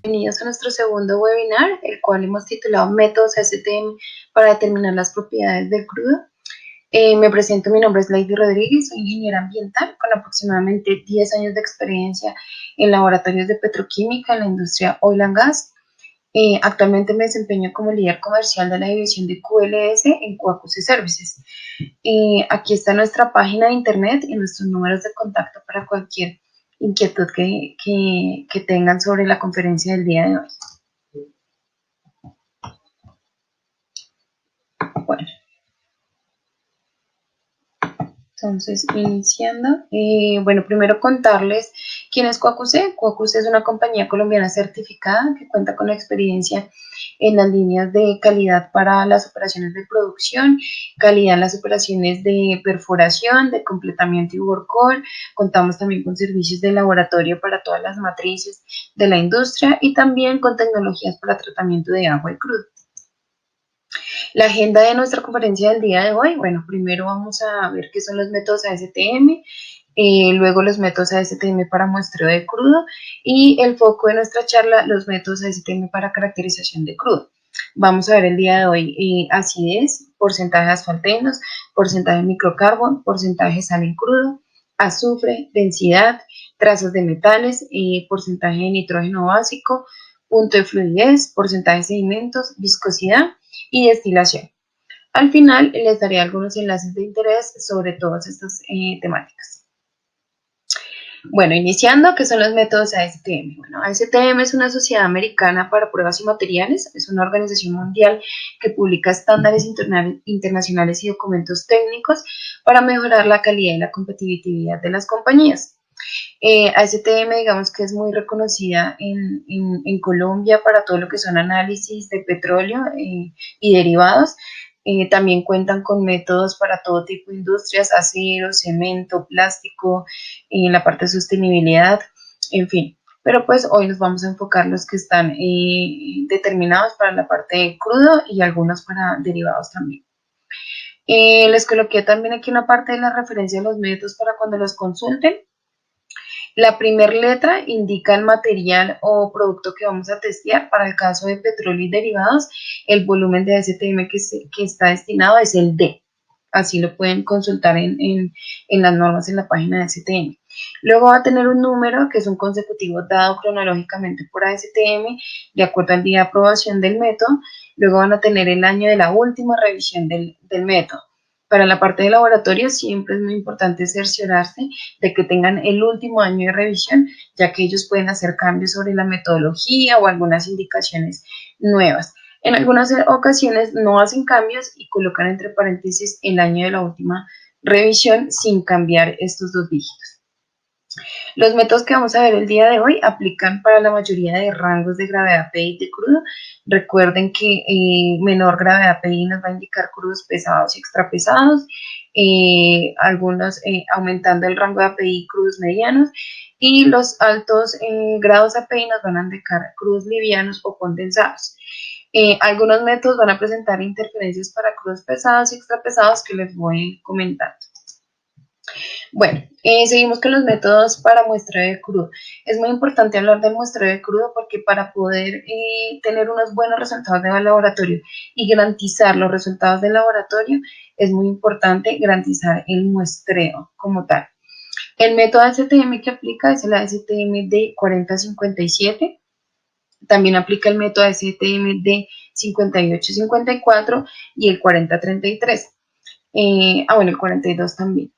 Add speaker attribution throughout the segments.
Speaker 1: Bienvenidos a nuestro segundo webinar, el cual hemos titulado Métodos STM para determinar las propiedades del crudo. Me presento, mi nombre es Lady Rodríguez, soy ingeniera ambiental con aproximadamente 10 años de experiencia en laboratorios de petroquímica en la industria oil and gas. Actualmente me desempeño como líder comercial de la división de QLS en QAQC Services. Aquí está nuestra página de internet y nuestros números de contacto para cualquier inquietud que tengan sobre la conferencia del día de hoy. Bueno, entonces iniciando, bueno, primero contarles quién es QAQC. QAQC es una compañía colombiana certificada que cuenta con experiencia en las líneas de calidad para las operaciones de producción, calidad en las operaciones de perforación, de completamiento y workover. Contamos también con servicios de laboratorio para todas las matrices de la industria y también con tecnologías para tratamiento de agua y crudo. La agenda de nuestra conferencia del día de hoy, bueno, primero vamos a ver qué son los métodos ASTM, luego los métodos ASTM para muestreo de crudo y el foco de nuestra charla, los métodos ASTM para caracterización de crudo. Vamos a ver el día de hoy acidez, porcentaje de asfaltenos, porcentaje de microcarbón, porcentaje de sal en crudo, azufre, densidad, trazas de metales, porcentaje de nitrógeno básico, punto de fluidez, porcentaje de sedimentos, viscosidad y destilación. Al final les daré algunos enlaces de interés sobre todas estas temáticas. Bueno, iniciando, ¿qué son los métodos ASTM? Bueno, ASTM es una sociedad americana para pruebas y materiales, es una organización mundial que publica estándares internacionales y documentos técnicos para mejorar la calidad y la competitividad de las compañías. ASTM, digamos que es muy reconocida en Colombia para todo lo que son análisis de petróleo y derivados. También cuentan con métodos para todo tipo de industrias, acero, cemento, plástico, en la parte de sostenibilidad, en fin. Pero pues hoy nos vamos a enfocar los que están determinados para la parte de crudo y algunos para derivados también. Les coloqué también aquí una parte de la referencia de los métodos para cuando los consulten. La primera letra indica el material o producto que vamos a testear. Para el caso de petróleo y derivados, el volumen de ASTM que está destinado es el D. Así lo pueden consultar en las normas en la página de ASTM. Luego va a tener un número que es un consecutivo dado cronológicamente por ASTM de acuerdo al día de aprobación del método. Luego van a tener el año de la última revisión del método. Para la parte de laboratorio siempre es muy importante cerciorarse de que tengan el último año de revisión, ya que ellos pueden hacer cambios sobre la metodología o algunas indicaciones nuevas. En algunas ocasiones no hacen cambios y colocan entre paréntesis el año de la última revisión sin cambiar estos dos dígitos. Los métodos que vamos a ver el día de hoy aplican para la mayoría de rangos de gravedad PI de crudo. Recuerden que menor gravedad PI nos va a indicar crudos pesados y extrapesados, algunos aumentando el rango de API crudos medianos, y los altos grados API nos van a indicar crudos livianos o condensados. Algunos métodos van a presentar interferencias para crudos pesados y extrapesados que les voy comentando. Bueno, seguimos con los métodos para muestreo de crudo. Es muy importante hablar del muestreo de crudo porque para poder tener unos buenos resultados de laboratorio y garantizar los resultados del laboratorio, es muy importante garantizar el muestreo como tal. El método ASTM que aplica es el ASTM de 4057. También aplica el método ASTM de 5854 y el 4033. Bueno, el 42 también.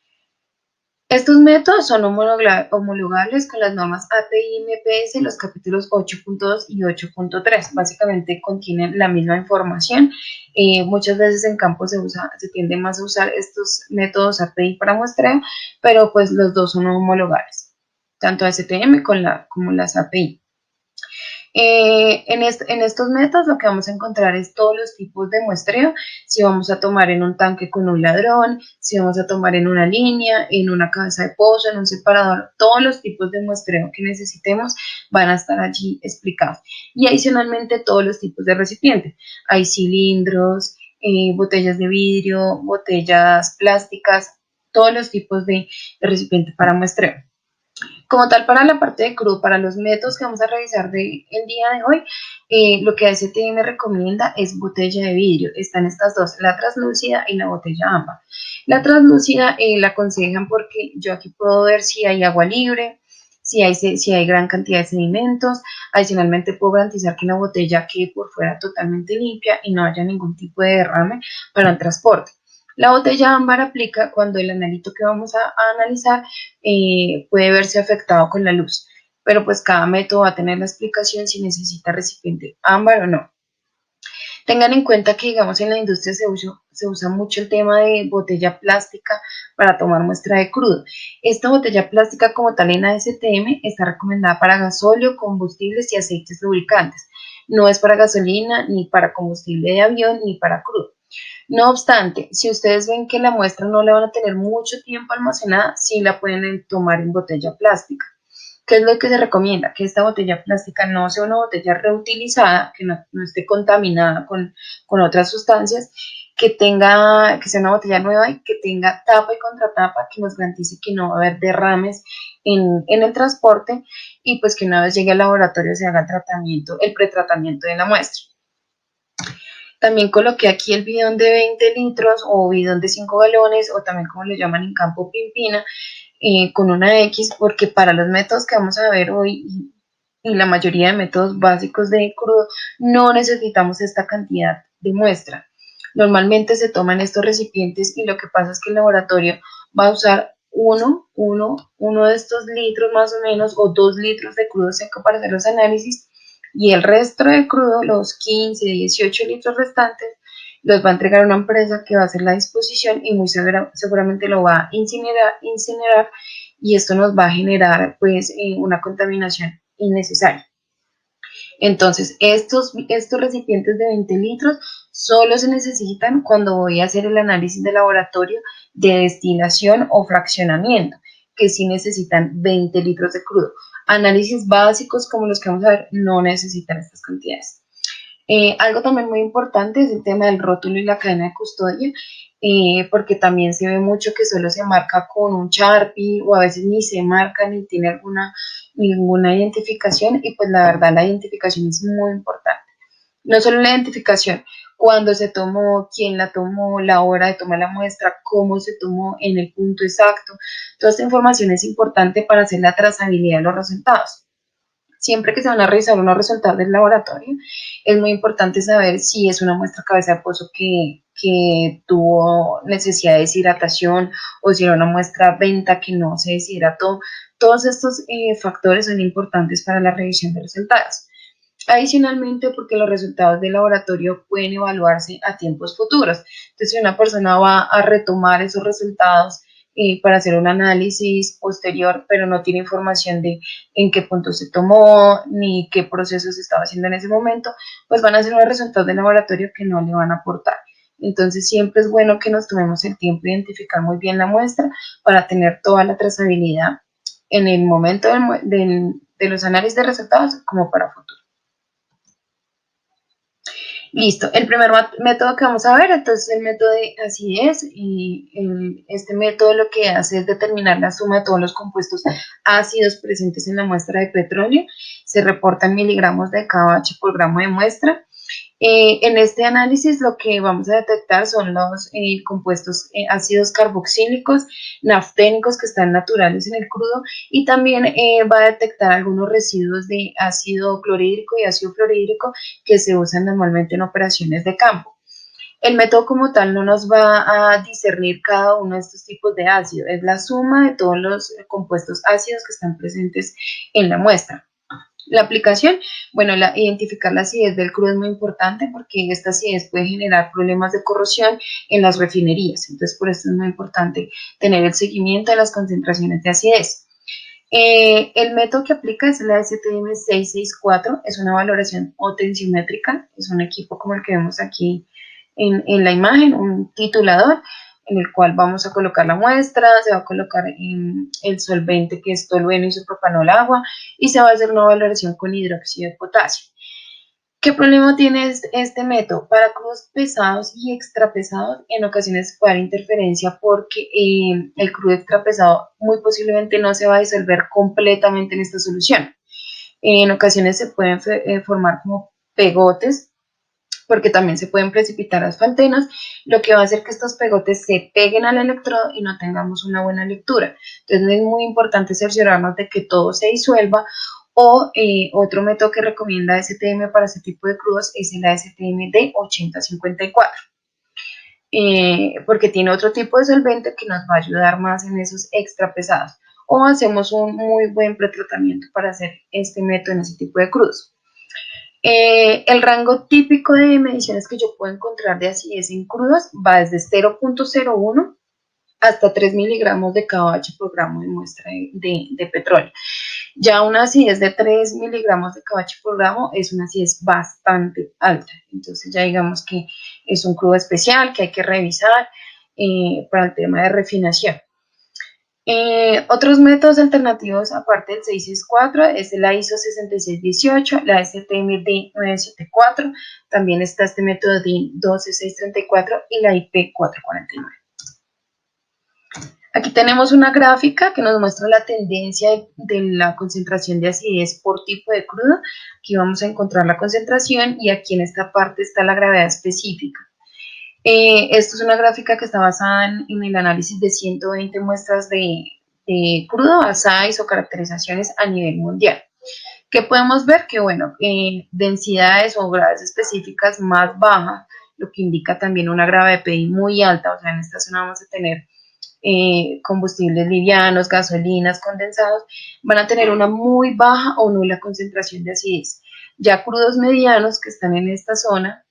Speaker 1: Estos métodos son homologables con las normas API-MPS, los capítulos 8.2 y 8.3. Básicamente contienen la misma información. Muchas veces en campo se tiende más a usar estos métodos API para muestreo, pero pues los dos son homologables, tanto ASTM como las API. En estos métodos lo que vamos a encontrar es todos los tipos de muestreo, si vamos a tomar en un tanque con un ladrón, si vamos a tomar en una línea, en una cabeza de pozo, en un separador, todos los tipos de muestreo que necesitemos van a estar allí explicados. Y adicionalmente todos los tipos de recipientes. Hay cilindros, botellas de vidrio, botellas plásticas, todos los tipos de recipientes para muestreo. Como tal, para la parte de crudo, para los métodos que vamos a revisar el día de hoy, lo que ASTM recomienda es botella de vidrio. Están estas dos, la translúcida y la botella ámbar. La translúcida la aconsejan porque yo aquí puedo ver si hay agua libre, si hay gran cantidad de sedimentos. Adicionalmente puedo garantizar que la botella quede por fuera totalmente limpia y no haya ningún tipo de derrame para el transporte. La botella ámbar aplica cuando el analito que vamos a analizar puede verse afectado con la luz, pero pues cada método va a tener la explicación si necesita recipiente ámbar o no. Tengan en cuenta que, digamos, en la industria se usa mucho el tema de botella plástica para tomar muestra de crudo. Esta botella plástica como tal en ASTM está recomendada para gasóleo, combustibles y aceites lubricantes. No es para gasolina, ni para combustible de avión, ni para crudo. No obstante, si ustedes ven que la muestra no la van a tener mucho tiempo almacenada, sí la pueden tomar en botella plástica. ¿Qué es lo que se recomienda? Que esta botella plástica no sea una botella reutilizada, que no esté contaminada con otras sustancias, que sea una botella nueva y que tenga tapa y contratapa, que nos garantice que no va a haber derrames en el transporte y pues que una vez llegue al laboratorio se haga el pretratamiento de la muestra. También coloqué aquí el bidón de 20 litros o bidón de 5 galones o también como le llaman en campo pimpina con una X porque para los métodos que vamos a ver hoy y la mayoría de métodos básicos de crudo no necesitamos esta cantidad de muestra. Normalmente se toman estos recipientes y lo que pasa es que el laboratorio va a usar uno de estos litros más o menos o 2 litros de crudo seco para hacer los análisis y el resto de crudo, los 15, 18 litros restantes, los va a entregar a una empresa que va a hacer la disposición y muy seguramente lo va a incinerar y esto nos va a generar pues una contaminación innecesaria. Entonces, estos recipientes de 20 litros solo se necesitan cuando voy a hacer el análisis de laboratorio de destilación o fraccionamiento, que sí necesitan 20 litros de crudo. Análisis básicos como los que vamos a ver no necesitan estas cantidades. Algo también muy importante es el tema del rótulo y la cadena de custodia, porque también se ve mucho que solo se marca con un Sharpie o a veces ni se marca ni tiene ninguna identificación y pues la verdad la identificación es muy importante. No solo la identificación, cuándo se tomó, quién la tomó, la hora de tomar la muestra, cómo se tomó en el punto exacto. Toda esta información es importante para hacer la trazabilidad de los resultados. Siempre que se van a revisar unos resultados del laboratorio, es muy importante saber si es una muestra cabeza de pozo que tuvo necesidad de deshidratación o si era una muestra venta que no se deshidrató. Todos estos factores son importantes para la revisión de resultados. Adicionalmente, porque los resultados del laboratorio pueden evaluarse a tiempos futuros. Entonces, si una persona va a retomar esos resultados para hacer un análisis posterior, pero no tiene información de en qué punto se tomó ni qué proceso se estaba haciendo en ese momento, pues van a ser unos resultados del laboratorio que no le van a aportar. Entonces, siempre es bueno que nos tomemos el tiempo de identificar muy bien la muestra para tener toda la trazabilidad en el momento de los análisis de resultados como para futuro. Listo, el primer método que vamos a ver, entonces el método de acidez y este método lo que hace es determinar la suma de todos los compuestos ácidos presentes en la muestra de petróleo, se reportan miligramos de kBH por gramo de muestra. En este análisis lo que vamos a detectar son los compuestos ácidos carboxílicos, nafténicos que están naturales en el crudo y también va a detectar algunos residuos de ácido clorhídrico y ácido fluorhídrico que se usan normalmente en operaciones de campo. El método como tal no nos va a discernir cada uno de estos tipos de ácido, es la suma de todos los compuestos ácidos que están presentes en la muestra. La aplicación, bueno, identificar la acidez del crudo es muy importante porque esta acidez puede generar problemas de corrosión en las refinerías. Entonces, por eso es muy importante tener el seguimiento de las concentraciones de acidez. El método que aplica es la STM 664, es una valoración potenciométrica, es un equipo como el que vemos aquí en la imagen, un titulador. en el cual vamos a colocar la muestra, se va a colocar el solvente que es tolueno, isopropanol, agua, y se va a hacer una valoración con hidróxido de potasio. ¿Qué problema tiene este método? Para crudos pesados y extra pesados, en ocasiones puede haber interferencia porque el crudo extra pesado muy posiblemente no se va a disolver completamente en esta solución. En ocasiones se pueden formar como pegotes, porque también se pueden precipitar asfaltenos, lo que va a hacer que estos pegotes se peguen al electrodo y no tengamos una buena lectura. Entonces es muy importante cerciorarnos de que todo se disuelva. O otro método que recomienda ASTM para este tipo de crudos es el ASTM de 8054, porque tiene otro tipo de solvente que nos va a ayudar más en esos extra pesados. O hacemos un muy buen pretratamiento para hacer este método en ese tipo de crudos. El rango típico de mediciones que yo puedo encontrar de acidez en crudos va desde 0.01 hasta 3 miligramos de kBh por gramo de muestra de petróleo. Ya una acidez de 3 miligramos de kBh por gramo es una acidez bastante alta. Entonces ya digamos que es un crudo especial que hay que revisar para el tema de refinación. Otros métodos alternativos aparte del 664 es la ISO 6618, la STM DIN 974, también está este método DIN 12634 y la IP 449. Aquí tenemos una gráfica que nos muestra la tendencia de la concentración de acidez por tipo de crudo. Aquí vamos a encontrar la concentración y aquí en esta parte está la gravedad específica. Esto es una gráfica que está basada en el análisis de 120 muestras de crudo, basadas o caracterizaciones a nivel mundial. ¿Qué podemos ver? Que, bueno, densidades o gravedades específicas más bajas, lo que indica también una gravedad de PI muy alta, o sea, en esta zona vamos a tener combustibles livianos, gasolinas, condensados, van a tener una muy baja o nula concentración de acidez. Ya crudos medianos que están en esta zona,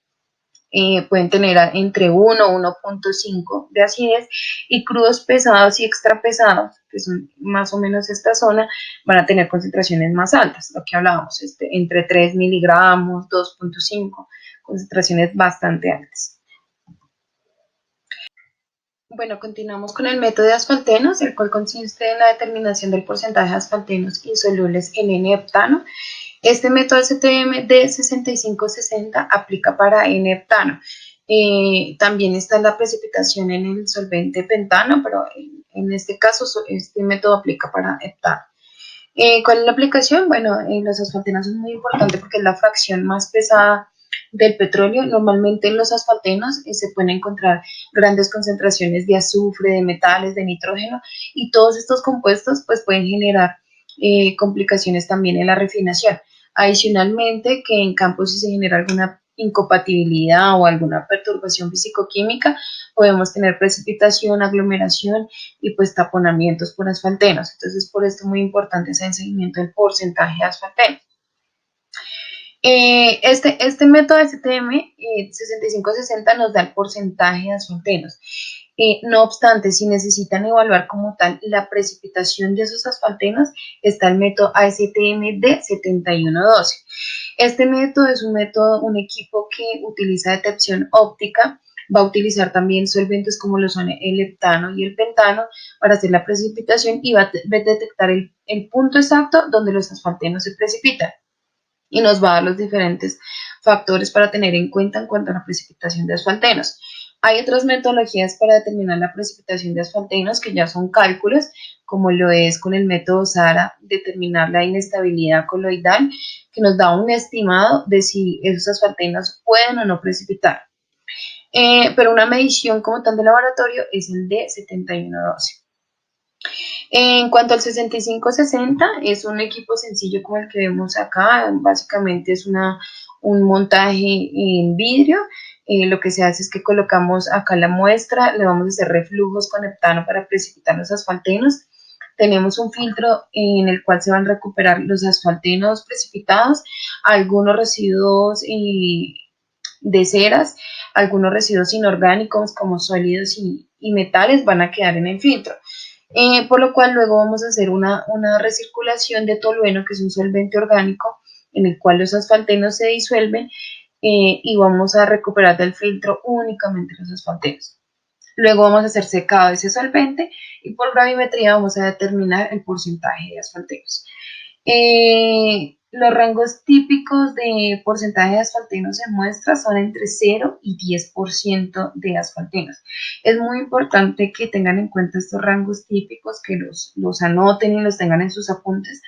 Speaker 1: pueden tener entre 1 y 1.5 de acidez, y crudos pesados y extra pesados, que son más o menos esta zona, van a tener concentraciones más altas, lo que hablábamos, entre 3 miligramos, 2.5, concentraciones bastante altas. Bueno, continuamos con el método de asfaltenos, el cual consiste en la determinación del porcentaje de asfaltenos insolubles en N-heptano. Este método STM de 6560 aplica para N-heptano. También está la precipitación en el solvente pentano, pero en este caso este método aplica para heptano. ¿Cuál es la aplicación? Bueno, los asfaltenos son muy importantes porque es la fracción más pesada del petróleo. Normalmente en los asfaltenos se pueden encontrar grandes concentraciones de azufre, de metales, de nitrógeno, y todos estos compuestos pues pueden generar complicaciones también en la refinación. Adicionalmente, que en campo si se genera alguna incompatibilidad o alguna perturbación físico-química, podemos tener precipitación, aglomeración y pues taponamientos por asfaltenos. Entonces, por esto es muy importante ese seguimiento del porcentaje de asfaltenos. Este método STM 6560 nos da el porcentaje de asfaltenos. No obstante, si necesitan evaluar como tal la precipitación de esos asfaltenos, está el método ASTM de 7112. Este método es un equipo que utiliza detección óptica, va a utilizar también solventes como lo son el heptano y el pentano para hacer la precipitación, y va a detectar el punto exacto donde los asfaltenos se precipitan, y nos va a dar los diferentes factores para tener en cuenta en cuanto a la precipitación de asfaltenos. Hay otras metodologías para determinar la precipitación de asfaltenos que ya son cálculos, como lo es con el método SARA, determinar la inestabilidad coloidal, que nos da un estimado de si esos asfaltenos pueden o no precipitar. Pero una medición como tal de laboratorio es el de 7112. En cuanto al 6560, es un equipo sencillo como el que vemos acá. Básicamente es un montaje en vidrio. Lo que se hace es que colocamos acá la muestra, le vamos a hacer reflujos con heptano para precipitar los asfaltenos. Tenemos un filtro en el cual se van a recuperar los asfaltenos precipitados, algunos residuos de ceras, algunos residuos inorgánicos como sólidos y metales van a quedar en el filtro. Por lo cual luego vamos a hacer una recirculación de tolueno, que es un solvente orgánico en el cual los asfaltenos se disuelven, y vamos a recuperar del filtro únicamente los asfaltenos. Luego vamos a hacer secado de ese solvente y por gravimetría vamos a determinar el porcentaje de asfaltenos. Los rangos típicos de porcentaje de asfaltenos en muestra son entre 0 y 10% de asfaltenos. Es muy importante que tengan en cuenta estos rangos típicos, que los anoten y los tengan en sus apuntes,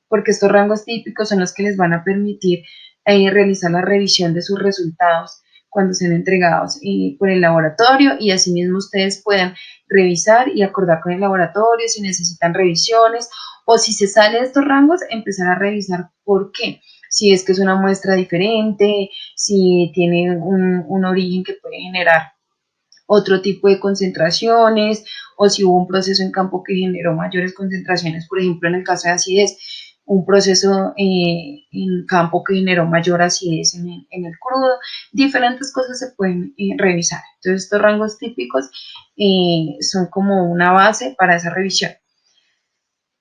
Speaker 1: porque estos rangos típicos son los que les van a permitir realizar la revisión de sus resultados cuando sean entregados por el laboratorio, y asimismo ustedes puedan revisar y acordar con el laboratorio si necesitan revisiones, o si se sale de estos rangos, empezar a revisar por qué. Si es que es una muestra diferente, si tiene un origen que puede generar otro tipo de concentraciones, o si hubo un proceso en campo que generó mayores concentraciones, por ejemplo, en el caso de acidez, un proceso en campo que generó mayor acidez en el crudo. Diferentes cosas se pueden revisar. Entonces, estos rangos típicos son como una base para esa revisión.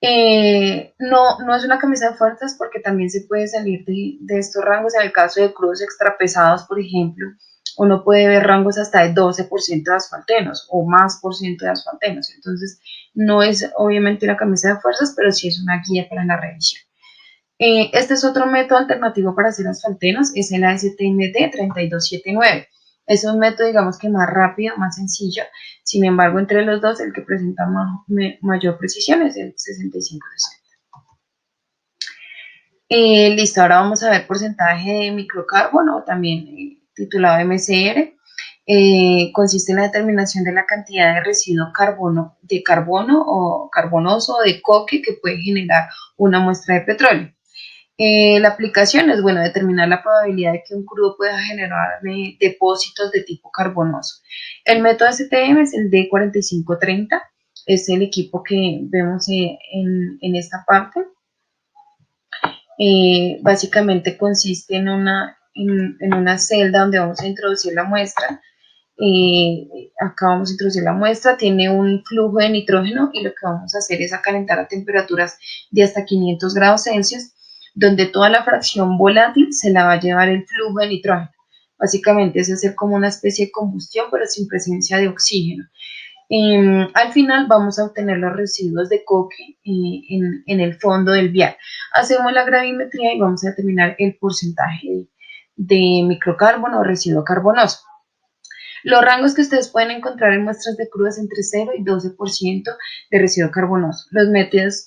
Speaker 1: No es una camisa de fuerzas, porque también se puede salir de estos rangos. En el caso de crudos extrapesados, por ejemplo, uno puede ver rangos hasta de 12% de asfaltenos o más por ciento de asfaltenos. Entonces, no es obviamente una camisa de fuerzas, pero sí es una guía para la revisión. Este es otro método alternativo para hacer asfaltenos, es el ASTM-D 3279. Es un método, digamos que más rápido, más sencillo. Sin embargo, entre los dos, el que presenta mayor precisión es el 6560. Listo, ahora vamos a ver porcentaje de microcarbono, también titulado MCR. Consiste en la determinación de la cantidad de residuo de carbono o carbonoso o de coque que puede generar una muestra de petróleo. La aplicación es, bueno, determinar la probabilidad de que un crudo pueda generar depósitos de tipo carbonoso. El método STM es el D4530, es el equipo que vemos en esta parte. Básicamente consiste en una celda donde vamos a introducir la muestra. Acá vamos a introducir la muestra, tiene un flujo de nitrógeno, y lo que vamos a hacer es a calentar a temperaturas de hasta 500 grados Celsius, donde toda la fracción volátil se la va a llevar el flujo de nitrógeno. Básicamente es hacer como una especie de combustión, pero sin presencia de oxígeno. Al final vamos a obtener los residuos de coque en el fondo del vial. Hacemos la gravimetría y vamos a determinar el porcentaje de microcarbono o residuo carbonoso. Los rangos que ustedes pueden encontrar en muestras de crudas entre 0 y 12% de residuo carbonoso. Las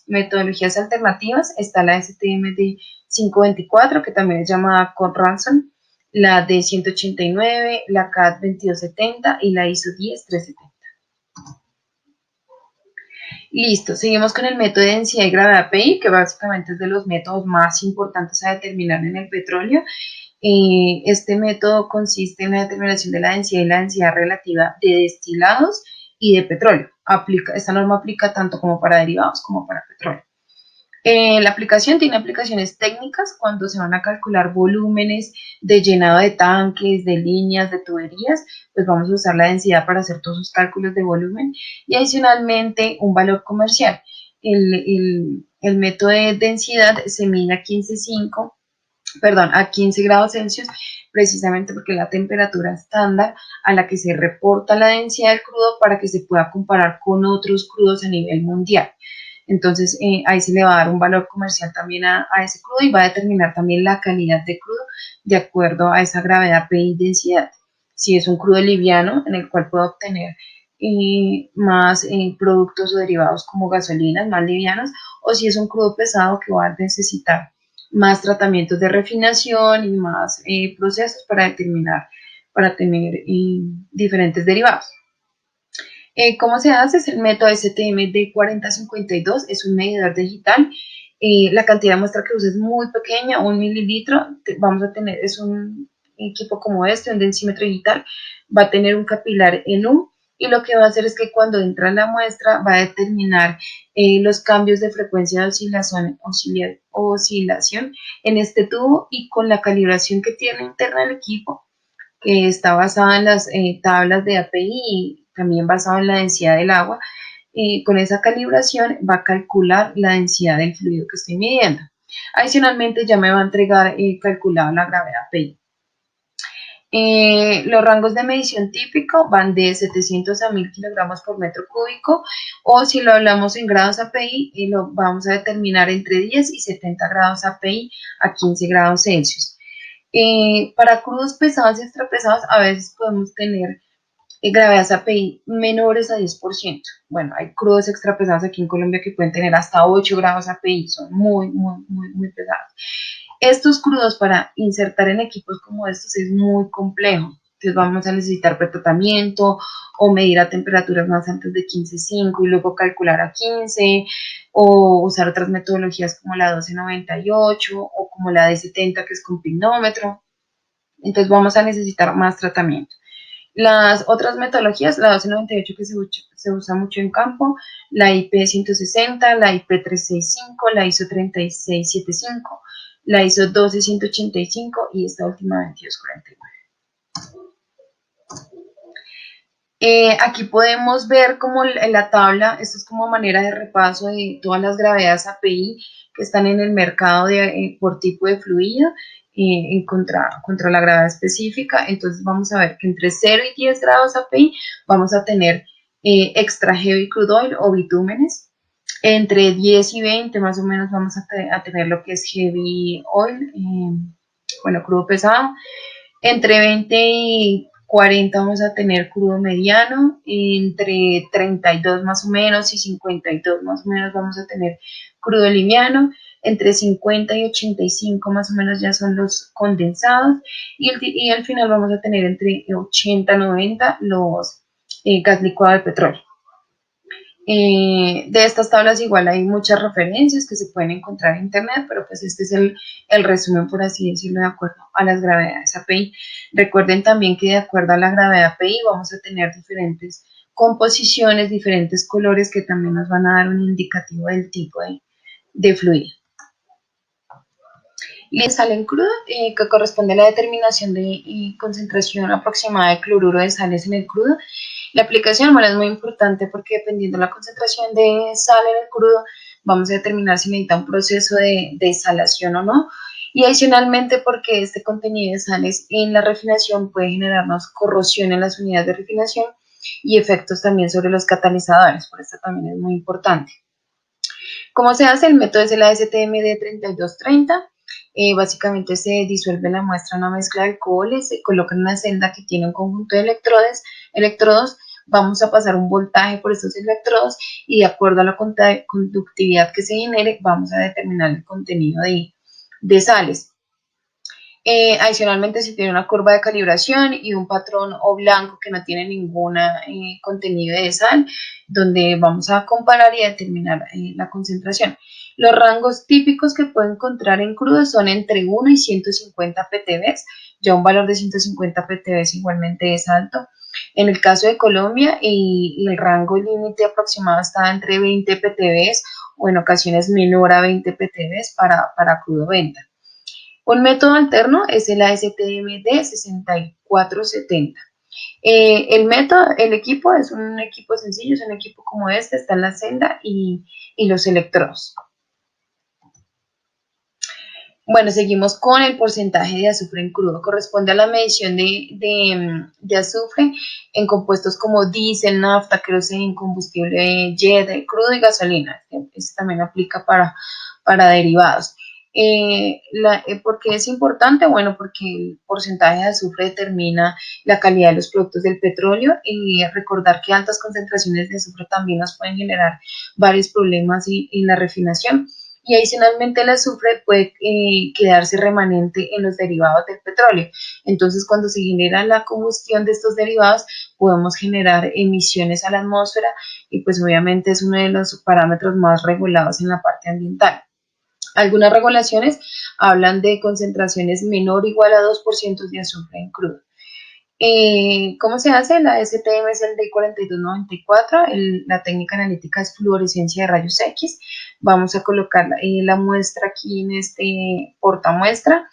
Speaker 1: metodologías alternativas está la STM-D 524, que también es llamada Codd-Ranson, la D189, la CAD 2270 y la ISO 10370. Listo, seguimos con el método de densidad y gravedad PI, que básicamente es de los métodos más importantes a determinar en el petróleo. Este método consiste en la determinación de la densidad y la densidad relativa de destilados y de petróleo. Esta norma aplica tanto como para derivados como para petróleo. La aplicación tiene aplicaciones técnicas cuando se van a calcular volúmenes de llenado de tanques, de líneas, de tuberías, pues vamos a usar la densidad para hacer todos los cálculos de volumen, y adicionalmente un valor comercial. El método de densidad se mide a 15 grados Celsius, precisamente porque es la temperatura estándar a la que se reporta la densidad del crudo para que se pueda comparar con otros crudos a nivel mundial. Entonces, ahí se le va a dar un valor comercial también a ese crudo, y va a determinar también la calidad de crudo de acuerdo a esa gravedad PI densidad. Si es un crudo liviano, en el cual puedo obtener más productos o derivados como gasolinas más livianos, o si es un crudo pesado que va a necesitar más tratamientos de refinación y más procesos para tener diferentes derivados. ¿Cómo se hace? Es el método STM-D 4052, es un medidor digital. La cantidad de muestra que usa es muy pequeña, 1 mililitro. Vamos a tener, es un equipo como este, un densímetro digital, va a tener un capilar en U, y lo que va a hacer es que cuando entra la muestra va a determinar los cambios de frecuencia de oscilación en este tubo, y con la calibración que tiene interna el equipo, que está basada en las tablas de API y también basado en la densidad del agua. Con esa calibración va a calcular la densidad del fluido que estoy midiendo. Adicionalmente ya me va a entregar calculada la gravedad PI. Los rangos de medición típico van de 700 a 1000 kilogramos por metro cúbico, o si lo hablamos en grados API, lo vamos a determinar entre 10 y 70 grados API a 15 grados Celsius. Para crudos pesados y extrapesados a veces podemos tener gravedades API menores a 10%. Bueno, hay crudos extrapesados aquí en Colombia que pueden tener hasta 8 grados API, son muy pesados. Estos crudos para insertar en equipos como estos es muy complejo. Entonces vamos a necesitar pretratamiento o medir a temperaturas más altas de 15.5 y luego calcular a 15, o usar otras metodologías como la 1298 o como la D70 que es con pignómetro. Entonces vamos a necesitar más tratamiento. Las otras metodologías, la 1298 que se usa mucho en campo, la IP 160, la IP 365, la ISO 3675, la ISO 12185 y esta última 2249. Aquí podemos ver como en la tabla, esto es como manera de repaso de todas las gravedades API que están en el mercado por tipo de fluido contra la gravedad específica. Entonces vamos a ver que entre 0 y 10 grados API vamos a tener extra heavy crude oil o bitúmenes. Entre 10 y 20 más o menos vamos a tener lo que es heavy oil, bueno, crudo pesado. Entre 20 y 40 vamos a tener crudo mediano, entre 32 más o menos y 52 más o menos vamos a tener crudo liviano, entre 50 y 85 más o menos ya son los condensados, y al final vamos a tener entre 80 y 90 los gas licuado de petróleo. De estas tablas igual hay muchas referencias que se pueden encontrar en internet, pero pues este es el resumen, por así decirlo, de acuerdo a las gravedades API. Recuerden también que de acuerdo a la gravedad API vamos a tener diferentes composiciones, diferentes colores que también nos van a dar un indicativo del tipo de fluido. Y sal en crudo, que corresponde a la determinación de concentración aproximada de cloruro de sales en el crudo. La aplicación, bueno, es muy importante porque dependiendo de la concentración de sal en el crudo, vamos a determinar si necesita un proceso de desalación o no. Y adicionalmente porque este contenido de sales en la refinación puede generarnos corrosión en las unidades de refinación y efectos también sobre los catalizadores, por eso también es muy importante. ¿Cómo se hace? El método es el ASTM D3230. Básicamente se disuelve la muestra en una mezcla de alcoholes, se coloca en una celda que tiene un conjunto de electrodos, vamos a pasar un voltaje por estos electrodos y de acuerdo a la conductividad que se genere vamos a determinar el contenido de sales. Adicionalmente se tiene una curva de calibración y un patrón o blanco que no tiene ningún contenido de sal, donde vamos a comparar y determinar la concentración. Los rangos típicos que puedo encontrar en crudo son entre 1 y 150 ppb, ya un valor de 150 ppb igualmente es alto. En el caso de Colombia, el rango límite aproximado está entre 20 ppb o en ocasiones menor a 20 ppb para crudo venta. Un método alterno es el ASTM D6470. El equipo es un equipo sencillo, es un equipo como este, está en la celda y los electrodos. Bueno, seguimos con el porcentaje de azufre en crudo. Corresponde a la medición de azufre en compuestos como diésel, nafta, queroseno, combustible jet, crudo y gasolina. Este también aplica para derivados. ¿Por qué es importante? Bueno, porque el porcentaje de azufre determina la calidad de los productos del petróleo, y recordar que altas concentraciones de azufre también nos pueden generar varios problemas en la refinación. Y adicionalmente el azufre puede quedarse remanente en los derivados del petróleo. Entonces, cuando se genera la combustión de estos derivados, podemos generar emisiones a la atmósfera y pues obviamente es uno de los parámetros más regulados en la parte ambiental. Algunas regulaciones hablan de concentraciones menor o igual a 2% de azufre en crudo. ¿Cómo se hace? La STM es el D4294, la técnica analítica es fluorescencia de rayos X. Vamos a colocar la muestra aquí en este portamuestra.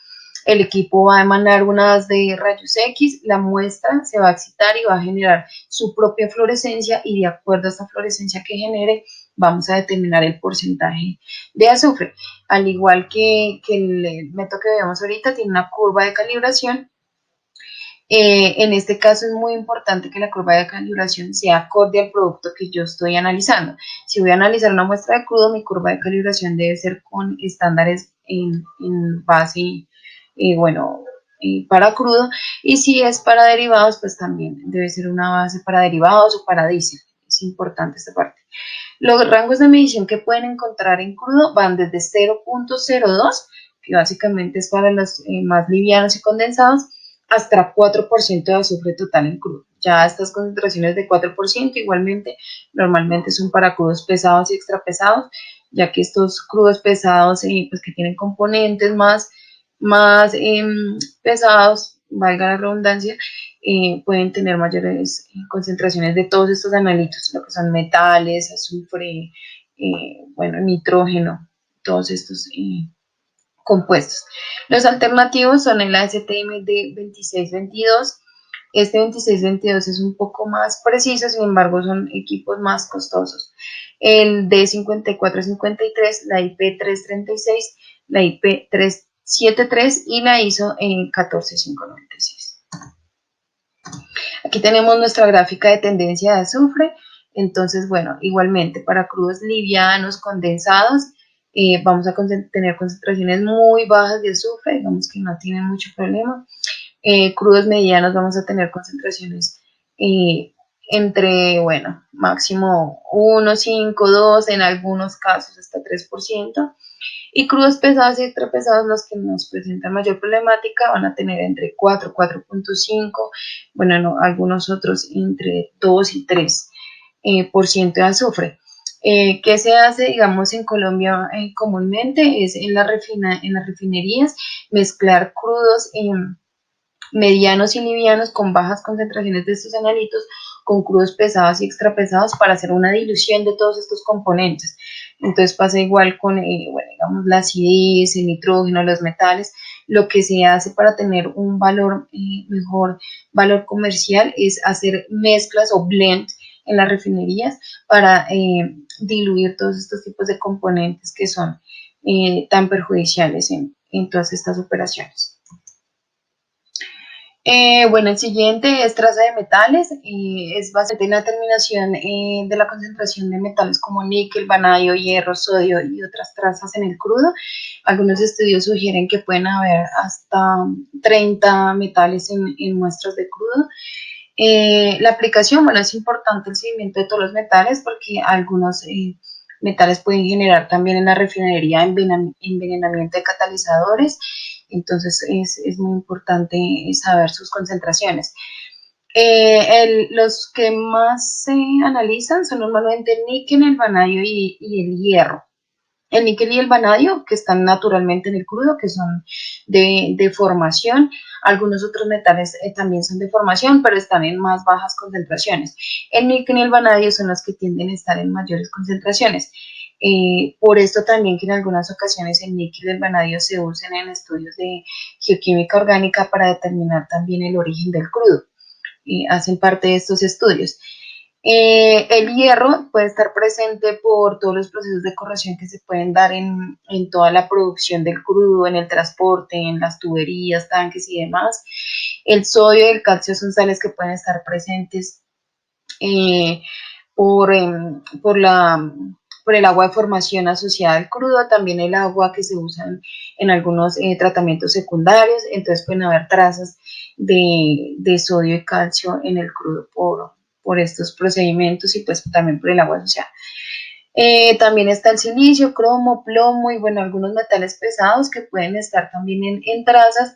Speaker 1: El equipo va a emanar unas de rayos X, la muestra se va a excitar y va a generar su propia fluorescencia, y de acuerdo a esta fluorescencia que genere, vamos a determinar el porcentaje de azufre. Al igual que el método que vemos ahorita, tiene una curva de calibración En este caso es muy importante que la curva de calibración sea acorde al producto que yo estoy analizando. Si voy a analizar una muestra de crudo, mi curva de calibración debe ser con estándares en base, bueno, para crudo. Y si es para derivados, pues también debe ser una base para derivados o para diésel. Es importante esta parte. Los rangos de medición que pueden encontrar en crudo van desde 0.02, que básicamente es para los más livianos y condensados, hasta 4% de azufre total en crudo. Ya estas concentraciones de 4% igualmente normalmente son para crudos pesados y extrapesados, ya que estos crudos pesados pues que tienen componentes más pesados, valga la redundancia, pueden tener mayores concentraciones de todos estos analitos, lo que son metales, azufre, bueno, nitrógeno, todos estos compuestos. Los alternativos son el ASTM de 2622. Este 2622 es un poco más preciso, sin embargo son equipos más costosos. El D5453, la IP336, la IP373 y la ISO en 14596. Aquí tenemos nuestra gráfica de tendencia de azufre. Entonces, bueno, igualmente para crudos livianos, condensados, vamos a tener concentraciones muy bajas de azufre, digamos que no tienen mucho problema. Crudos medianos vamos a tener concentraciones entre, bueno, máximo 1, 5, 2, en algunos casos hasta 3%. Y crudos pesados y extrapesados, los que nos presentan mayor problemática, van a tener entre 4, 4.5, bueno, no, algunos otros entre 2 y 3% de azufre. ¿Qué se hace, digamos, en Colombia comúnmente? Es en las refinerías mezclar crudos medianos y livianos con bajas concentraciones de estos analitos con crudos pesados y extrapesados para hacer una dilución de todos estos componentes. Entonces pasa igual con, bueno, digamos, la acidez, el nitrógeno, los metales. Lo que se hace para tener un valor, mejor valor comercial, es hacer mezclas o blends en las refinerías para diluir todos estos tipos de componentes que son tan perjudiciales en todas estas operaciones. Bueno, el siguiente es traza de metales, es bastante en la determinación de la concentración de metales como níquel, vanadio, hierro, sodio y otras trazas en el crudo. Algunos estudios sugieren que pueden haber hasta 30 metales en muestras de crudo. La aplicación, bueno, es importante el seguimiento de todos los metales porque algunos metales pueden generar también en la refinería envenenamiento de catalizadores, entonces es muy importante saber sus concentraciones. Los que más se analizan son normalmente el níquel, el vanadio y el hierro. El níquel y el vanadio, que están naturalmente en el crudo, que son de formación. Algunos otros metales también son de formación, pero están en más bajas concentraciones. El níquel y el vanadio son los que tienden a estar en mayores concentraciones. Por esto también que en algunas ocasiones el níquel y el vanadio se usan en estudios de geoquímica orgánica para determinar también el origen del crudo. Hacen parte de estos estudios. El hierro puede estar presente por todos los procesos de corrosión que se pueden dar en toda la producción del crudo, en el transporte, en las tuberías, tanques y demás. El sodio y el calcio son sales que pueden estar presentes eh, por, por el agua de formación asociada al crudo, también el agua que se usa en algunos tratamientos secundarios, entonces pueden haber trazas de sodio y calcio en el crudo por estos procedimientos y pues también por el agua asociada. También está el silicio, cromo, plomo y bueno, algunos metales pesados que pueden estar también en trazas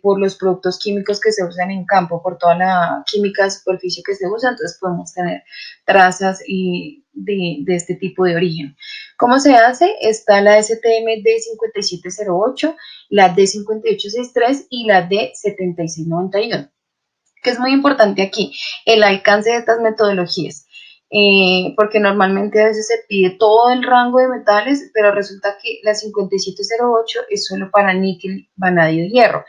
Speaker 1: por los productos químicos que se usan en campo, por toda la química de superficie que se usa, entonces podemos tener trazas de este tipo de origen. ¿Cómo se hace? Está la STM D5708, la D5863 y la D7691. Que es muy importante aquí, el alcance de estas metodologías, porque normalmente a veces se pide todo el rango de metales, pero resulta que la 5708 es solo para níquel, vanadio y hierro.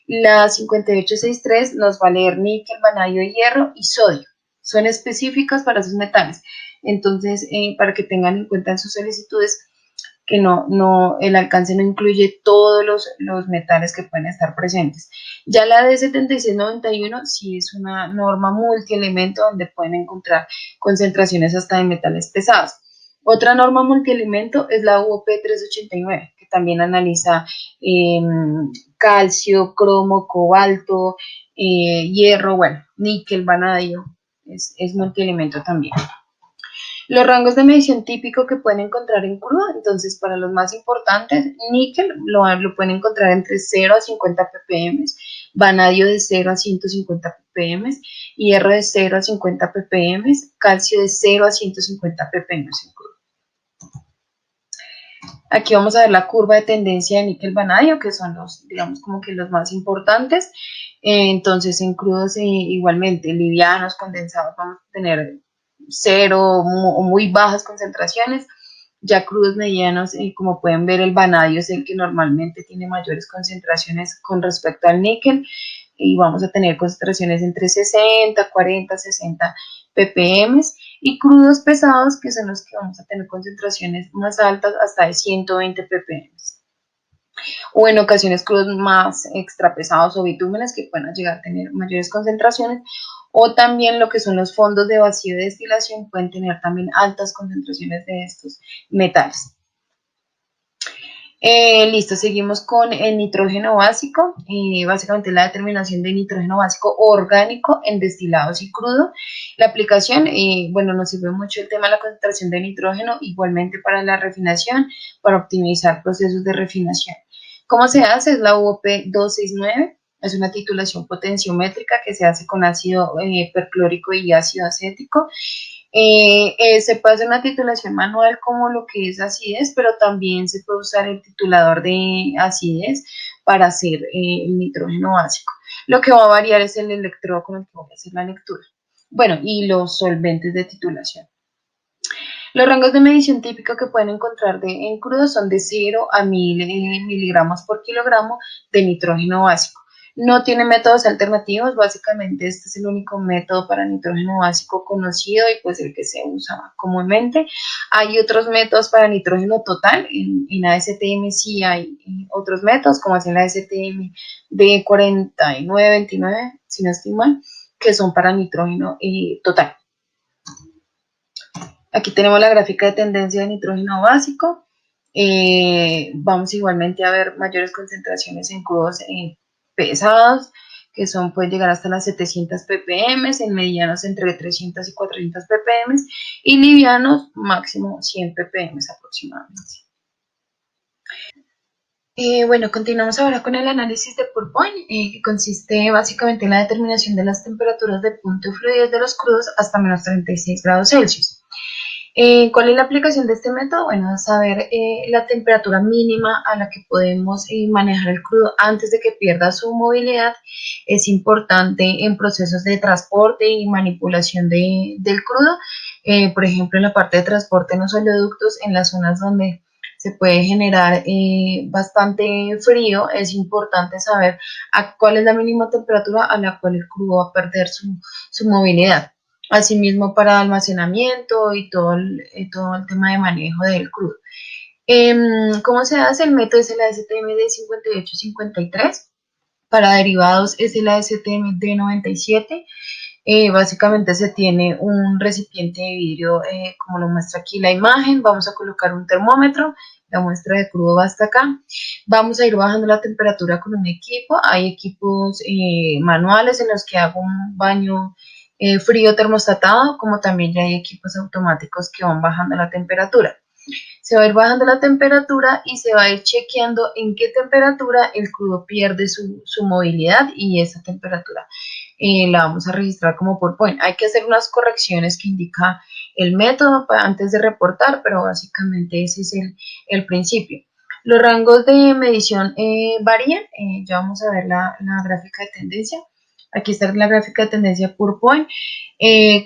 Speaker 1: La 5863 nos va a leer níquel, vanadio, hierro y sodio. Son específicas para esos metales. Entonces, para que tengan en cuenta en sus solicitudes que el alcance no incluye todos los metales que pueden estar presentes. Ya la D7691 sí es una norma multielemento donde pueden encontrar concentraciones hasta de metales pesados. Otra norma multielemento es la UOP 389, que también analiza calcio, cromo, cobalto, hierro, bueno, níquel, vanadio, es multielemento también. Los rangos de medición típico que pueden encontrar en crudo, entonces para los más importantes, níquel lo pueden encontrar entre 0 a 50 ppm, vanadio de 0 a 150 ppm, hierro de 0 a 50 ppm, calcio de 0 a 150 ppm en crudo. Aquí vamos a ver la curva de tendencia de níquel vanadio, que son los, digamos, como que los más importantes. Entonces, en crudos igualmente, livianos, condensados, vamos a tener 0 o muy bajas concentraciones. Ya crudos medianos, como pueden ver, el vanadio es el que normalmente tiene mayores concentraciones con respecto al níquel. Y vamos a tener concentraciones entre 60, 40, 60 ppm, y crudos pesados, que son los que vamos a tener concentraciones más altas, hasta de 120 ppm. O en ocasiones crudos más extra pesados o bitúmenes, que pueden llegar a tener mayores concentraciones. O también lo que son los fondos de vacío de destilación pueden tener también altas concentraciones de estos metales. Listo, seguimos con el nitrógeno básico, básicamente la determinación de nitrógeno básico orgánico en destilados y crudo. La aplicación, bueno, nos sirve mucho el tema de la concentración de nitrógeno, igualmente para la refinación, para optimizar procesos de refinación. ¿Cómo se hace? Es la UOP 269, es una titulación potenciométrica que se hace con ácido perclórico y ácido acético. Se puede hacer una titulación manual como lo que es acidez, pero también se puede usar el titulador de acidez para hacer el nitrógeno básico. Lo que va a variar es el electrodo con el que voy a hacer la lectura. Bueno, y los solventes de titulación. Los rangos de medición típico que pueden encontrar en crudo son de 0 a 1000 miligramos por kilogramo de nitrógeno básico. No tiene métodos alternativos, básicamente este es el único método para nitrógeno básico conocido y pues el que se usa comúnmente. Hay otros métodos para nitrógeno total, en ASTM sí hay otros métodos, como es en la ASTM D4929, si no estoy mal, que son para nitrógeno total. Aquí tenemos la gráfica de tendencia de nitrógeno básico. Vamos igualmente a ver mayores concentraciones en crudos pesados, que pueden llegar hasta las 700 ppm, en medianos entre 300 y 400 ppm, y livianos máximo 100 ppm aproximadamente. Bueno, continuamos ahora con el análisis de pour point, que consiste básicamente en la determinación de las temperaturas de punto de fluidez de los crudos hasta menos 36 grados Celsius. ¿Cuál es la aplicación de este método? Bueno, saber la temperatura mínima a la que podemos manejar el crudo antes de que pierda su movilidad es importante en procesos de transporte y manipulación del crudo. Por ejemplo, en la parte de transporte en los oleoductos, en las zonas donde se puede generar bastante frío, es importante saber cuál es la mínima temperatura a la cual el crudo va a perder su movilidad. Asimismo, para almacenamiento y todo el tema de manejo del crudo. ¿Cómo se hace? El método es el ASTM D5853. Para derivados es el ASTM D97. Básicamente se tiene un recipiente de vidrio, como lo muestra aquí la imagen. Vamos a colocar un termómetro. La muestra de crudo va hasta acá. Vamos a ir bajando la temperatura con un equipo. Hay equipos manuales en los que hago un baño frío termostatado, como también ya hay equipos automáticos que van bajando la temperatura. Se va a ir bajando la temperatura y se va a ir chequeando en qué temperatura el crudo pierde su movilidad, y esa temperatura la vamos a registrar como pour point. Hay que hacer unas correcciones que indica el método antes de reportar, pero básicamente ese es el principio. Los rangos de medición varían, ya vamos a ver la gráfica de tendencia. Aquí está la gráfica de tendencia pour point.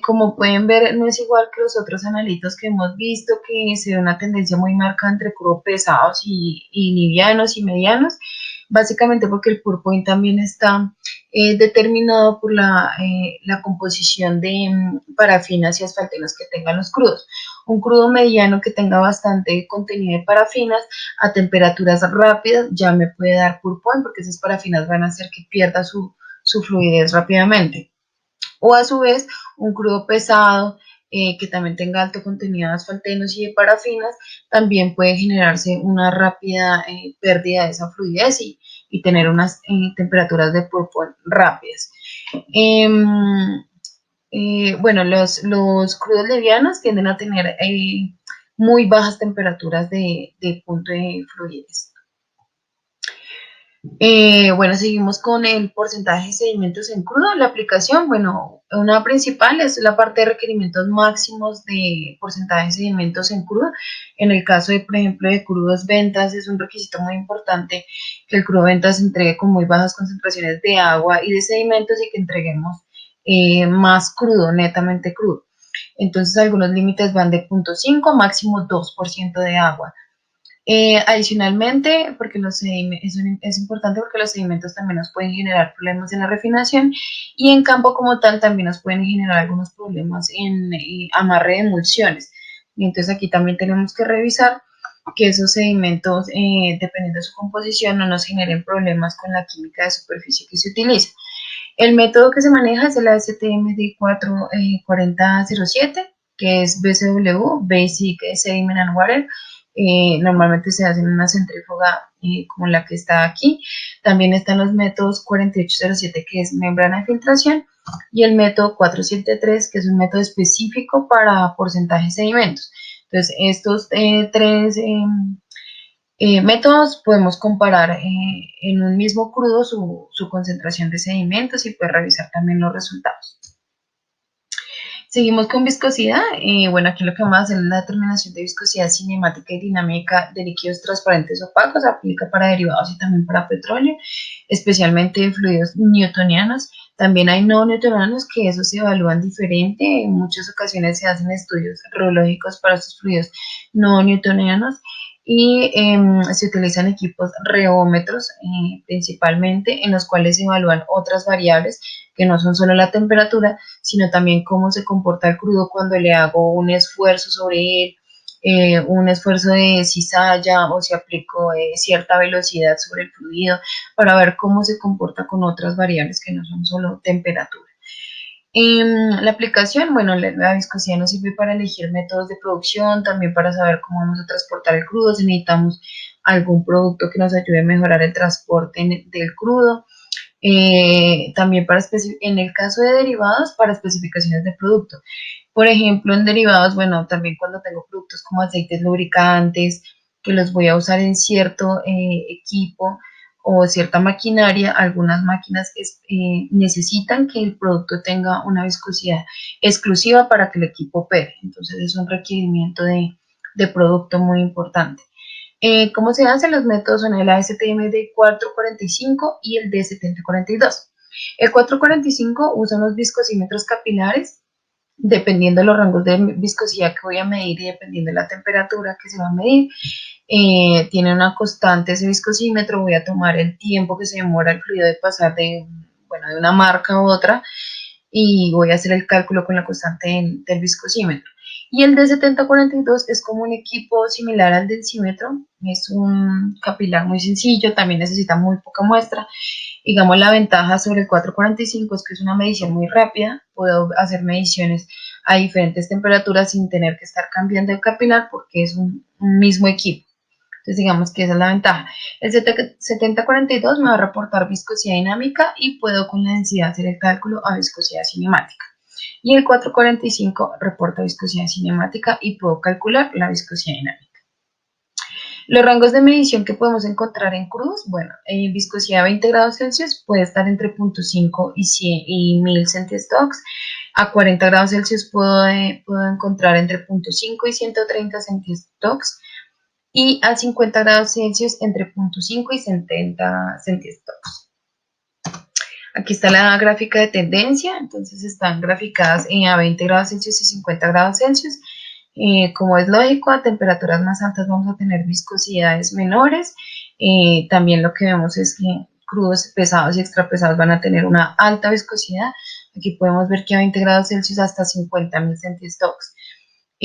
Speaker 1: Como pueden ver, no es igual que los otros analitos que hemos visto, que se ve una tendencia muy marcada entre crudos pesados y livianos y medianos, básicamente porque el pour point también está determinado por la composición de parafinas y asfaltenos que tengan los crudos. un crudo mediano que tenga bastante contenido de parafinas a temperaturas rápidas ya me puede dar purpón, porque esas parafinas van a hacer que pierda su fluidez rápidamente. O a su vez, un crudo pesado que también tenga alto contenido de asfaltenos y de parafinas, también puede generarse una rápida pérdida de esa fluidez y tener unas temperaturas de purpón rápidas. Em, bueno, los crudos livianos tienden a tener muy bajas temperaturas de punto de fluidez. Bueno, seguimos con el porcentaje de sedimentos en crudo. La aplicación, bueno, una principal es la parte de requerimientos máximos de porcentaje de sedimentos en crudo. En el caso de, por ejemplo, de crudos ventas, es un requisito muy importante que el crudo ventas se entregue con muy bajas concentraciones de agua y de sedimentos y que entreguemos más crudo, netamente crudo. Entonces, algunos límites van de 0.5 máximo 2% de agua. Adicionalmente, porque es importante porque los sedimentos también nos pueden generar problemas en la refinación y en campo como tal también nos pueden generar algunos problemas en amarre de emulsiones. Y entonces aquí también tenemos que revisar que esos sedimentos, dependiendo de su composición, no nos generen problemas con la química de superficie que se utiliza. El método que se maneja es el ASTM D44007, que es BCW, Basic Sediment and Water. Normalmente se hace en una centrífuga como la que está aquí. También están los métodos 4807, que es membrana de filtración, y el método 473, que es un método específico para porcentaje de sedimentos. Entonces, estos tres métodos podemos comparar en un mismo crudo su concentración de sedimentos y pues revisar también los resultados. Seguimos con viscosidad. Bueno, aquí lo que vamos a hacer es la determinación de viscosidad cinemática y dinámica de líquidos transparentes opacos. Aplica para derivados y también para petróleo, especialmente de fluidos newtonianos. También hay no newtonianos que esos se evalúan diferente. En muchas ocasiones se hacen estudios reológicos para estos fluidos no newtonianos y se utilizan equipos reómetros principalmente, en los cuales se evalúan otras variables que no son solo la temperatura, sino también cómo se comporta el crudo cuando le hago un esfuerzo sobre él, un esfuerzo de cizalla o si aplico cierta velocidad sobre el fluido para ver cómo se comporta con otras variables que no son solo temperatura. La aplicación, bueno, la viscosidad nos sirve para elegir métodos de producción, también para saber cómo vamos a transportar el crudo, si necesitamos algún producto que nos ayude a mejorar el transporte del crudo. También en el caso de derivados, para especificaciones de producto. Por ejemplo, en derivados, bueno, también cuando tengo productos como aceites lubricantes, que los voy a usar en cierto equipo o cierta maquinaria, algunas máquinas necesitan que el producto tenga una viscosidad exclusiva para que el equipo opere. Entonces es un requerimiento de producto muy importante. ¿Cómo se hacen? Los métodos son el ASTM D445 y el D7042. El 445 usa unos viscosímetros capilares, dependiendo de los rangos de viscosidad que voy a medir y dependiendo de la temperatura que se va a medir. Tiene una constante ese viscosímetro, voy a tomar el tiempo que se demora el fluido de pasar de una marca a otra y voy a hacer el cálculo con la constante del viscosímetro. Y el D7042 es como un equipo similar al densímetro, es un capilar muy sencillo, también necesita muy poca muestra. Digamos, la ventaja sobre el 445 es que es una medición muy rápida, puedo hacer mediciones a diferentes temperaturas sin tener que estar cambiando el capilar porque es un mismo equipo. Entonces digamos que esa es la ventaja. El 7042 me va a reportar viscosidad dinámica y puedo con la densidad hacer el cálculo a viscosidad cinemática. Y el 445 reporta viscosidad cinemática y puedo calcular la viscosidad dinámica. Los rangos de medición que podemos encontrar en crudos, bueno, en viscosidad a 20 grados Celsius puede estar entre 0.5 y 1000 centistoks. A 40 grados Celsius puedo encontrar entre 0.5 y 130 centistoks. Y a 50 grados Celsius entre 0.5 y 70 centistoks. Aquí está la gráfica de tendencia, entonces están graficadas a 20 grados Celsius y 50 grados Celsius. Como es lógico, a temperaturas más altas vamos a tener viscosidades menores. También lo que vemos es que crudos pesados y extrapesados van a tener una alta viscosidad. Aquí podemos ver que a 20 grados Celsius hasta 50.000 centistoks.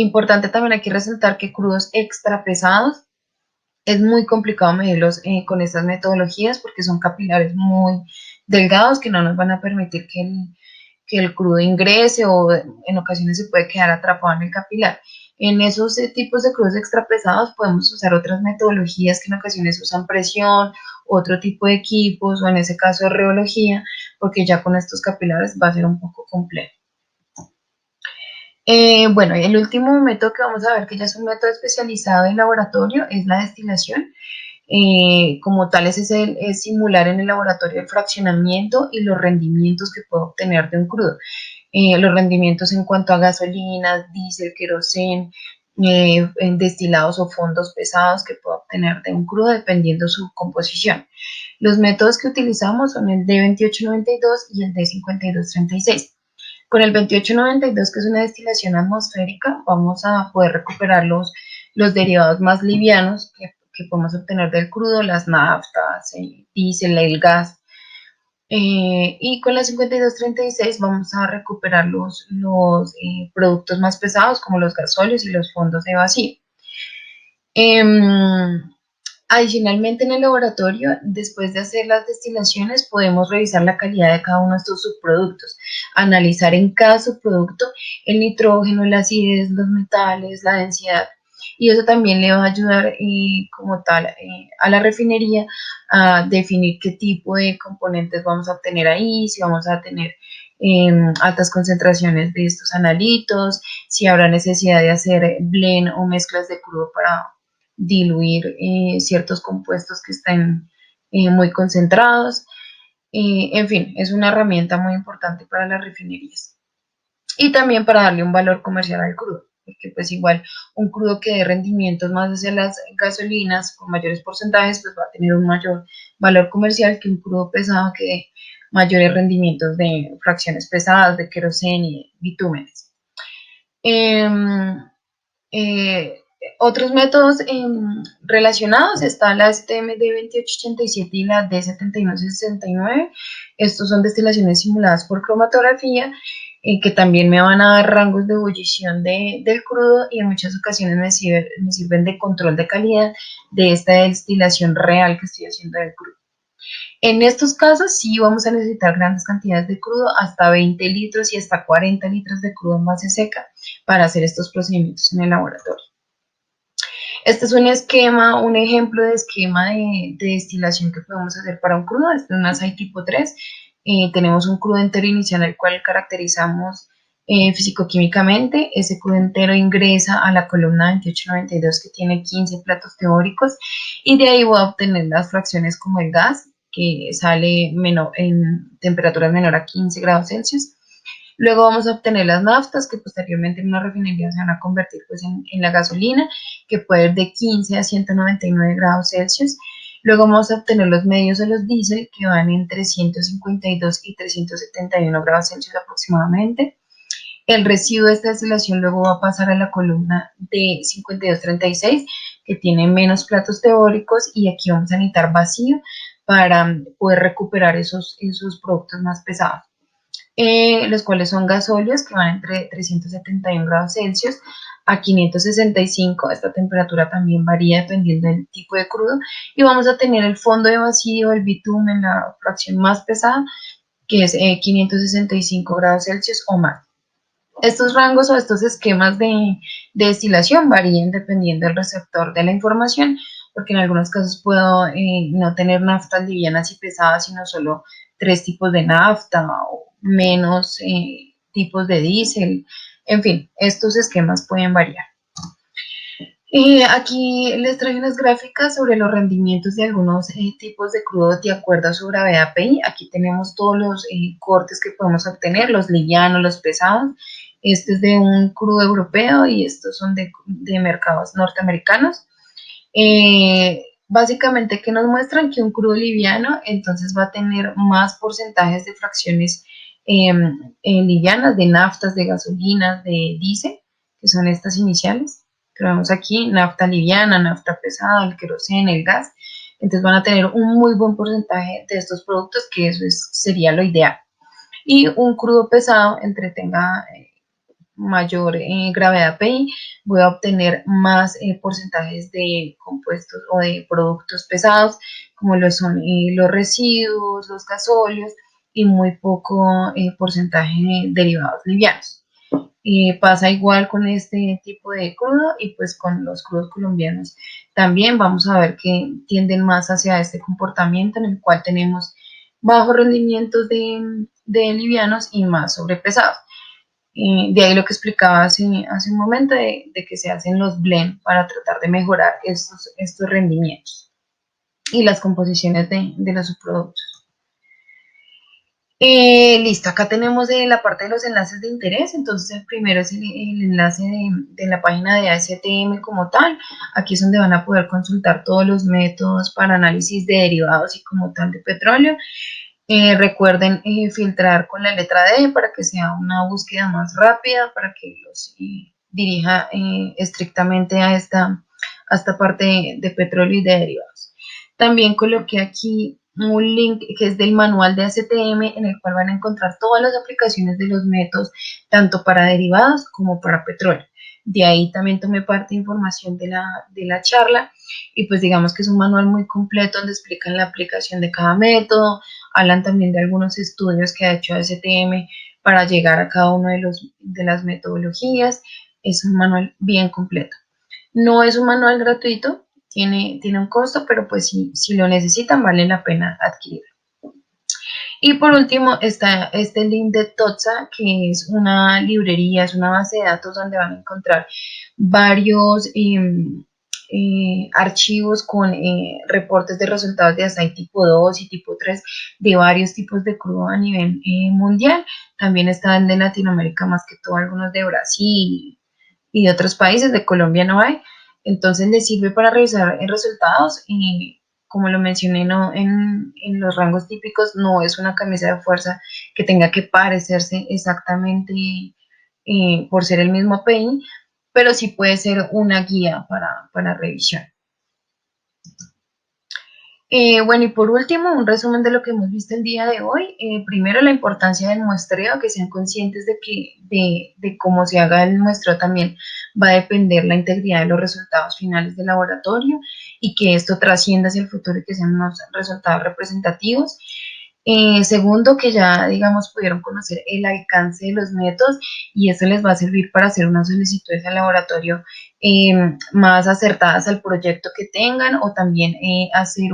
Speaker 1: Importante también aquí resaltar que crudos extra pesados es muy complicado medirlos con estas metodologías porque son capilares muy delgados que no nos van a permitir que el crudo ingrese o en ocasiones se puede quedar atrapado en el capilar. En esos tipos de crudos extrapesados podemos usar otras metodologías que en ocasiones usan presión, otro tipo de equipos o en ese caso reología, porque ya con estos capilares va a ser un poco complejo. Bueno, el último método que vamos a ver, que ya es un método especializado en laboratorio, es la destilación. Como tal, es simular en el laboratorio el fraccionamiento y los rendimientos que puedo obtener de un crudo. Los rendimientos en cuanto a gasolina, diésel, queroseno, en destilados o fondos pesados que puedo obtener de un crudo dependiendo su composición. Los métodos que utilizamos son el D2892 y el D5236. Con el 2892, que es una destilación atmosférica, vamos a poder recuperar los derivados más livianos que podemos obtener del crudo, las naftas, el diésel, el gas. Y con la 5236 vamos a recuperar los productos más pesados como los gasóleos y los fondos de vacío. Adicionalmente, en el laboratorio, después de hacer las destilaciones, podemos revisar la calidad de cada uno de estos subproductos, analizar en cada subproducto el nitrógeno, la acidez, los metales, la densidad, y eso también le va a ayudar como tal a la refinería a definir qué tipo de componentes vamos a obtener ahí, si vamos a tener altas concentraciones de estos analitos, si habrá necesidad de hacer blend o mezclas de crudo para diluir ciertos compuestos que estén muy concentrados. En fin, es una herramienta muy importante para las refinerías y también para darle un valor comercial al crudo, porque pues igual un crudo que dé rendimientos más hacia las gasolinas con mayores porcentajes, pues va a tener un mayor valor comercial que un crudo pesado que dé mayores rendimientos de fracciones pesadas, de queroseno y bitúmenes. Eh, Otros métodos relacionados está la STM D2887 y la D7169. Estos son destilaciones simuladas por cromatografía que también me van a dar rangos de ebullición del crudo y en muchas ocasiones me sirven de control de calidad de esta destilación real que estoy haciendo del crudo. En estos casos sí vamos a necesitar grandes cantidades de crudo, hasta 20 litros y hasta 40 litros de crudo en base seca para hacer estos procedimientos en el laboratorio. Este es un esquema, un ejemplo de esquema de destilación que podemos hacer para un crudo. Este es un açaí tipo 3. Tenemos un crudo entero inicial al cual caracterizamos físico-químicamente. Ese crudo entero ingresa a la columna 2892 que tiene 15 platos teóricos y de ahí voy a obtener las fracciones como el gas que sale en temperaturas menor a 15 grados Celsius. Luego vamos a obtener las naftas que posteriormente en una refinería se van a convertir pues, en la gasolina que puede ir de 15 a 199 grados Celsius. Luego vamos a obtener los medios de los diésel que van entre 152 y 371 grados Celsius aproximadamente. El residuo de esta destilación luego va a pasar a la columna de 5236 que tiene menos platos teóricos y aquí vamos a necesitar vacío para poder recuperar esos productos más pesados. Los cuales son gasóleos que van entre 371 grados Celsius a 565. Esta temperatura también varía dependiendo del tipo de crudo. Y vamos a tener el fondo de vacío, el bitumen, la fracción más pesada, que es 565 grados Celsius o más. Estos rangos o estos esquemas de destilación varían dependiendo del receptor de la información, porque en algunos casos puedo no tener naftas livianas y pesadas, sino solo 3 tipos de nafta o menos tipos de diésel. En fin, estos esquemas pueden variar. Aquí les traigo unas gráficas sobre los rendimientos de algunos tipos de crudo de acuerdo a su gravedad PI. Aquí tenemos todos los cortes que podemos obtener, los livianos, los pesados. Este es de un crudo europeo y estos son de mercados norteamericanos. Básicamente que nos muestran que un crudo liviano entonces va a tener más porcentajes de fracciones livianas, de naftas, de gasolinas, de diésel, que son estas iniciales. Que vemos aquí, nafta liviana, nafta pesada, el queroseno, el gas. Entonces van a tener un muy buen porcentaje de estos productos, que eso sería lo ideal. Y un crudo pesado tenga mayor gravedad PI, voy a obtener más porcentajes de compuestos o de productos pesados, como lo son los residuos, los gasóleos y muy poco porcentaje de derivados livianos. Pasa igual con este tipo de crudo y pues con los crudos colombianos también vamos a ver que tienden más hacia este comportamiento en el cual tenemos bajos rendimientos de livianos y más sobrepesados. De ahí lo que explicaba hace un momento de que se hacen los blend para tratar de mejorar estos rendimientos y las composiciones de los subproductos. Listo, acá tenemos la parte de los enlaces de interés, entonces el primero es el enlace de la página de ASTM como tal, aquí es donde van a poder consultar todos los métodos para análisis de derivados y como tal de petróleo. Recuerden filtrar con la letra D para que sea una búsqueda más rápida, para que los dirija estrictamente a esta parte de petróleo y de derivados. También coloqué aquí un link que es del manual de ASTM en el cual van a encontrar todas las aplicaciones de los métodos, tanto para derivados como para petróleo. De ahí también tomé parte de información de la charla y pues digamos que es un manual muy completo donde explican la aplicación de cada método, hablan también de algunos estudios que ha hecho ASTM para llegar a cada una de las metodologías. Es un manual bien completo. No es un manual gratuito, tiene un costo, pero pues si lo necesitan vale la pena adquirirlo. Y por último está este link de TOTSA, que es una librería, es una base de datos donde van a encontrar varios archivos con reportes de resultados de ASAI tipo 2 y tipo 3 de varios tipos de crudo a nivel mundial. También están de Latinoamérica, más que todo algunos de Brasil y de otros países, de Colombia no hay. Entonces les sirve para revisar resultados y como lo mencioné, no, en los rangos típicos no es una camisa de fuerza que tenga que parecerse exactamente por ser el mismo PI, pero sí puede ser una guía para revisión. Bueno, y por último, un resumen de lo que hemos visto el día de hoy. Primero, la importancia del muestreo, que sean conscientes de cómo se haga el muestreo también va a depender la integridad de los resultados finales del laboratorio y que esto trascienda hacia el futuro y que sean unos resultados representativos. Segundo, que ya, digamos, pudieron conocer el alcance de los métodos y eso les va a servir para hacer unas solicitudes al laboratorio más acertadas al proyecto que tengan o también hacer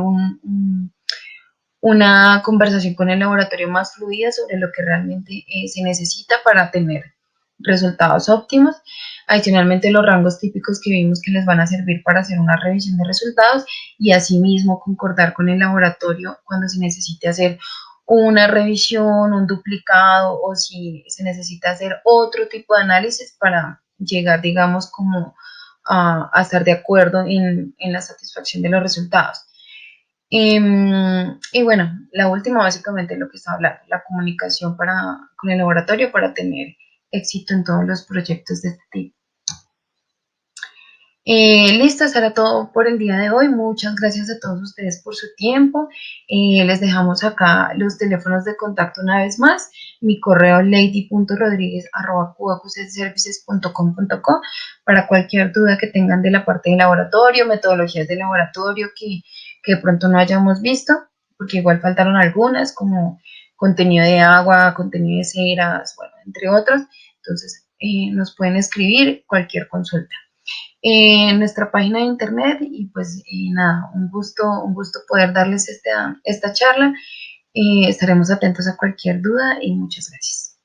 Speaker 1: una conversación con el laboratorio más fluida sobre lo que realmente se necesita para tener resultados óptimos. Adicionalmente, los rangos típicos que vimos que les van a servir para hacer una revisión de resultados y asimismo concordar con el laboratorio cuando se necesite hacer una revisión, un duplicado o si se necesita hacer otro tipo de análisis para llegar, digamos, como a estar de acuerdo en la satisfacción de los resultados. Y bueno, la última básicamente lo que estaba hablando, la comunicación con el laboratorio para tener éxito en todos los proyectos de este tipo. Listo, eso era todo por el día de hoy. Muchas gracias a todos ustedes por su tiempo. Les dejamos acá los teléfonos de contacto una vez más. Mi correo lady.rodriguez@qaqcservices.com.co para cualquier duda que tengan de la parte de laboratorio, metodologías de laboratorio que de pronto no hayamos visto, porque igual faltaron algunas como contenido de agua, contenido de ceras, bueno, entre otros. Entonces, nos pueden escribir cualquier consulta en nuestra página de internet y pues nada, un gusto poder darles esta charla. Estaremos atentos a cualquier duda y muchas gracias.